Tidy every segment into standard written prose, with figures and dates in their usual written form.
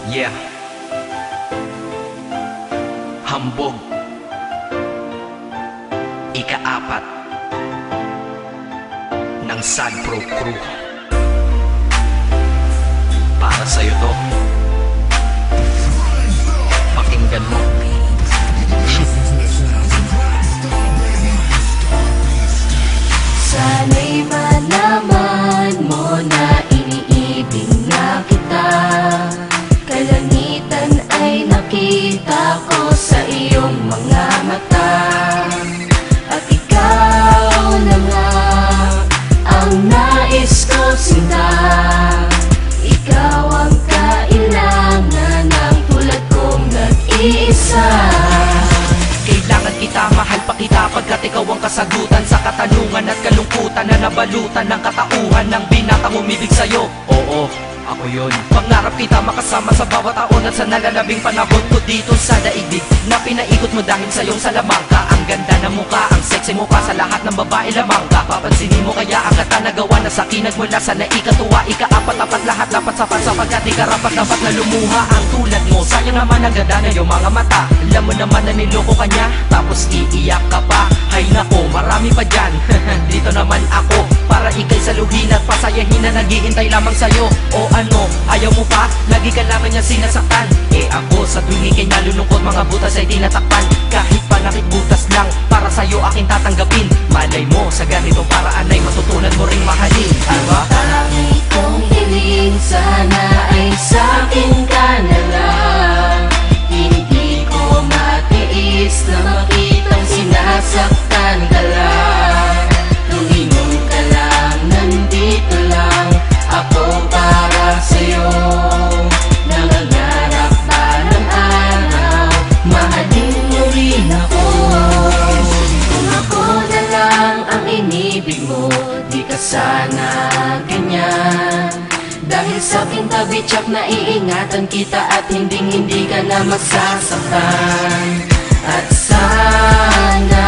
Yeah. Hambog. Ika-4 ng Sad Pro Crew. Para sa'yo to. Pakinggan mo. Sana'y malaman mo na iniibig na kita. Kalangitan ay nakita ko sa iyong mga mata. At ikaw na nga ang nais ko sinta. Ikaw ang kailangan ng tulad kong nag-iisa. Kailangan kita, mahal pa kita pagkat ikaw ang kasagutan sa katanungan at kalungkutan na nabalutan ng katauhan ng binatang umibig sa'yo. Oo, ako yun. Pangarap kita makasama sa bawat taon at sa nalalabing panahon ko dito sa daigdig na pinaikot mo dahil sa iyong salamangka. Ang ganda ng mukha, ang sexy mo pa sa lahat ng babae lamang ka. Papansinin mo kaya ang katanagawa na sa akin nagmula sa naikatuwa. Ika-4 lahat dapat sapat sapagkat ikarapat dapat na lumuha ang tulad mo. Sayang naman ang ganda na iyong mga mata. Alam mo naman na niloko ka niya, tapos iiyak ka pa. Hay nako, marami pa dyan. Dito naman ako para ikay saluhin at pasayahin na naghihintay lamang sa'yo. O ano, ayaw mo pa? Lagi ka naman niya sinasaktan. Eh ako sa tuwing ikay nalulungkot, mga butas ay tinatakpan. Kahit panakit butas lang, para sa'yo aking tatanggapin. Malay mo, sa ganitong paraan ay matutunan mo ring mahalin. Diba? Tangi kong hiling, sana ay sa'kin ka na lang. Hindi ko matiis na makitang sinasaktan ka lang. Lumingon ka lang, nandito lang ako para sa'yo. Nangangarap pa ng araw, mahalin mo rin ako. Kung ako na lang ang inibig mo, di ka sana ganyan. Dahil sa aking tabi tsak na iingatan kita at hindi ka na masasaktan. At sana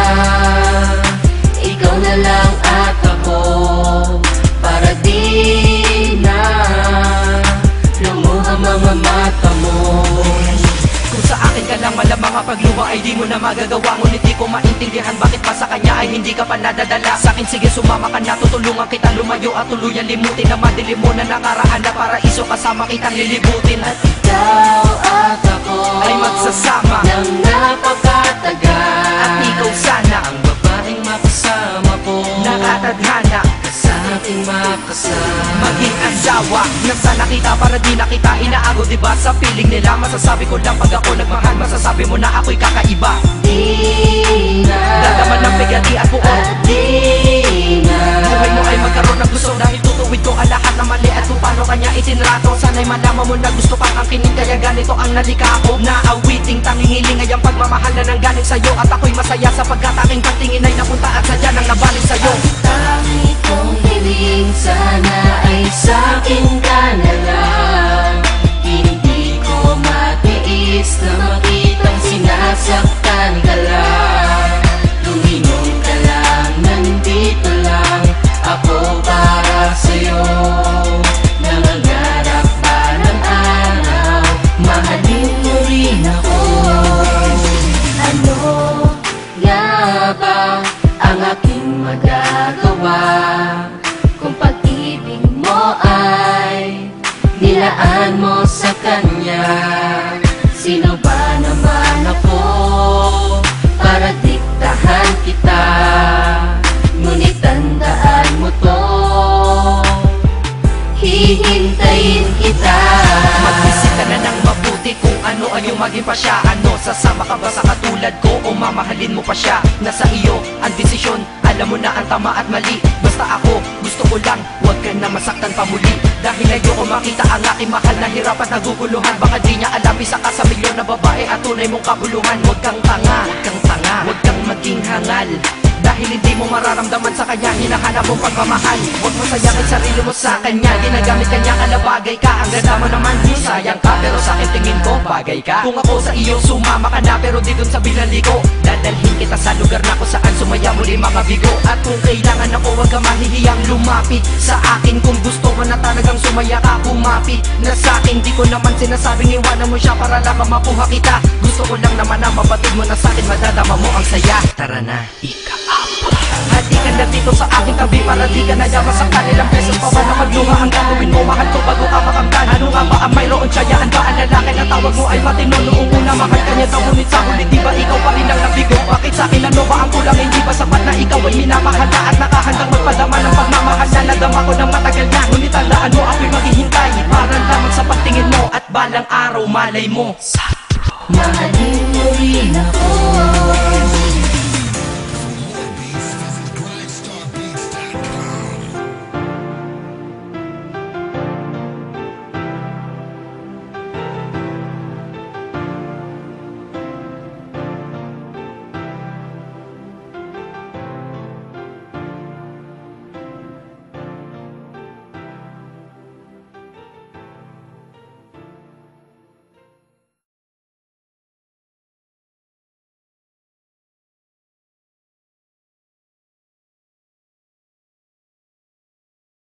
ikaw na lang at ako, para di na lumuha mga mata mo. Kung sa akin ka lang malamang ang pagluha ay di mo na magagawa. Ngunit di ko maintindihan bakit pa sa kanya ay hindi ka pa nadadala. Sa akin sige sumama ka na, tutulungan kita lumayo at tuluyan limutin na madilim mo na nakaraan na paraiso kasama kitang lilibutin. At ikaw at ako ay magsasama ng napakatagal. at ikaw sana ang babaeng makasama ko, nakatadhana sa ating makasama. maging asawa na sana kita para di na kita inaago. Diba sa piling nila masasabi ko lang pag ako nagmahal, masasabi mo na ako'y kakaiba. Di na Dadaman ng bigati at buo at di na buhay mo ay magkaroon ng gusto dahil tutuwid ko ang lahat ng mali at kung paano kanya itinrato. Sana'y malaman mo na gusto pang ang kinig kaya ganito ang nalika ko. Naawiting tanging ay ang pagmamahal na nanggaling sa'yo at ako'y masaya sapagkat aking pagtingin ay napunta at sadya nang nabalik sa'yo. tangi kong hiling, sana ay sa'kin ka na lang. Hindi ko matiis na makitang sinasaktan ka lang. Lumingon ka lang, nandito lang ako para sa'yo. Nangangarap pa ng araw, mahalin mo rin ako. Ano nga ba ang aking magagawa kung pag-ibig mo ay nilaan mo sa kanya? Sino ba naman ako para diktahan kita? Ngunit tandaan mo to, hihintayin kita. Mag-isip ka na ng mabuti kung ano ang iyong maging pasya. Ano, sasama ka ba sa katulad ko o mamahalin mo pa siya? Nasa iyo ang desisyon, alam mo na ang tama at mali. Basta ako, gusto ko lang, huwag ka na masaktan pa muli. Dahil ayoko makita ang aking mahal na hirap at naguguluhan. Baka di niya alam, isa ka sa milyon na babae at tunay mong kabuluhan. Huwag kang tanga, huwag kang tanga, huwag kang maging hangal. Dahil hindi mo mararamdaman sa kanya hinahanap mong pagmamahal. Huwag mo sayangin sarili mo sa kanya, ginagamit kanya ka na bagay ka. Ang ganda mo naman, sayang ka, pero sa akin tingin ko bagay ka. Kung ako sa iyo sumama ka na, pero di dun sa bilaliko, dadalhin kita sa lugar na kung saan sumaya muli mga bigo. At kung kailangan ako, huwag ka mahihiyang lumapit sa akin. Kung gusto mo na talagang sumaya ka, kumapit na sa akin. Di ko naman sinasabing iwanan mo siya para lang mapuha kita. Gusto ko lang naman na mabatid mo na sa akin, madadama mo ang saya. Tara na, ika-apa. At di ka na dito sa aking tabi para di ka nayaman sa kanilang beses pa ba na magluha. Ang gagawin mo, mahal ko bago ka makamtan. Ano nga ba ang mayroon tsayaan ba ang lalaki na tawag mo ay matino? Noong una mahal ka niya daw, ngunit sa huli di ba ikaw pa rin ang nabigo? Bakit sa akin ano ba ang kulang? Hindi ba sapat na ikaw ay minamahal na at nakahandang magpadama ng pagmamahal na nadama ko ng matagal na? Ngunit tandaan mo ako'y maghihintay para lamang sa pagtingin mo at balang araw malay mo mahalin mo rin ako.